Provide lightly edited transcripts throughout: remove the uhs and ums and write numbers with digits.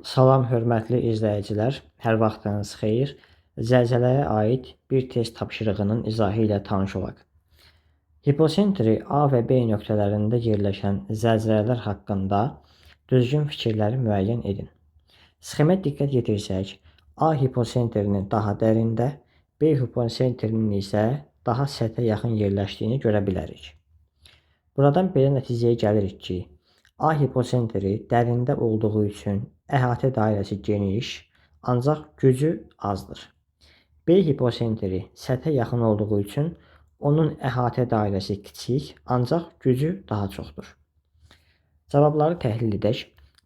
Salam hörmətli izləyicilər, hər vaxtınız xeyir. Zəlzələyə aid bir test tapşırığının izahı ilə tanış olaq. Hipocentri A və B nöqtələrində yerləşən zəlzələlər haqqında düzgün fikirləri müəyyən edin. Sxemə diqqət yetirsək, A hipocentrinin daha dərində, B hipocentrinin isə daha səthə yaxın yerləşdiyini görə bilərik. Buradan belə nəticəyə gəlirik ki, A hipocentri dərində olduğu üçün əhatə dairəsi geniş, ancaq gücü azdır. B hipocentri səthə yaxın olduğu üçün onun əhatə dairəsi kiçik, ancaq gücü daha çoxdur. Cavabları təhlil edək.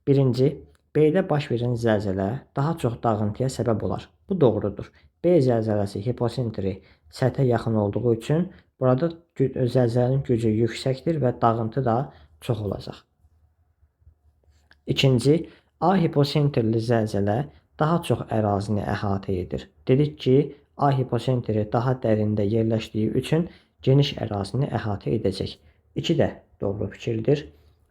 Birinci, B-də baş verən zəlzələ daha çox dağıntıya səbəb olar. Bu doğrudur. B zəlzələsi hipocentri səthə yaxın olduğu üçün burada zəlzələnin gücü yüksəkdir və dağıntı da çox olacaq. İkinci, A hiposentrli zəlzələ daha çox ərazini əhatə edir. Dedik ki, A hipocentri daha dərində yerləşdiyi üçün geniş ərazini əhatə edəcək. 2 də doğru fikirdir.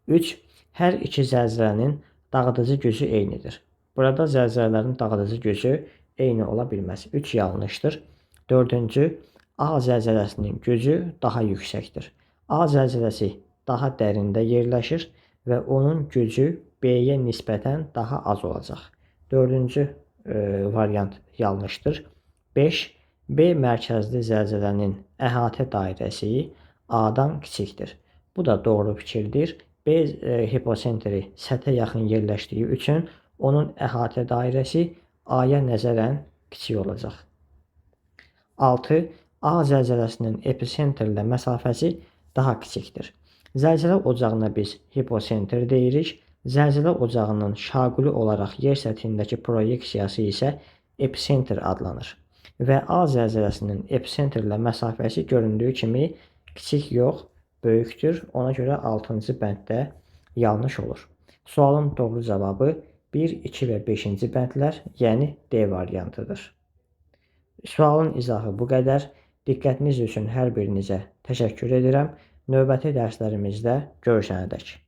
3. Hər iki zəlzələnin dağıdıcı gücü eynidir. Burada zəlzələlərin dağıdıcı gücü eyni ola bilməz. 3 yanlışdır. 4. A zəlzələsinin gücü daha yüksəkdir. A zəlzələsi daha dərində yerləşir və onun gücü B-yə nisbətən daha az olacaq. 4-cü variant yanlışdır. 5. B mərkəzli zəlzələnin əhatə dairəsi A-dan kiçikdir. Bu da doğru fikirdir. B hipocentri səthə yaxın yerləşdiyi üçün onun əhatə dairəsi A-ya nəzərən kiçik olacaq. 6. A zəlzələsinin episentrlə məsafəsi daha kiçikdir. Zəlzələ ocağına biz hipocentr deyirik. Zəlzələ ocağının şaquli olaraq yer səthindəki proyeksiyası isə epicentr adlanır. Və A zəlzələsinin episentrlə məsafəsi göründüyü kimi kiçik yox, böyükdür. Ona görə 6-cı bənddə yanlış olur. Sualın doğru cavabı 1, 2 və 5-ci bəndlər, yəni D variantıdır. Sualın izahı bu qədər. Diqqətiniz üçün hər birinizə təşəkkür edirəm. Növbəti dərslərimizdə görüşənədək.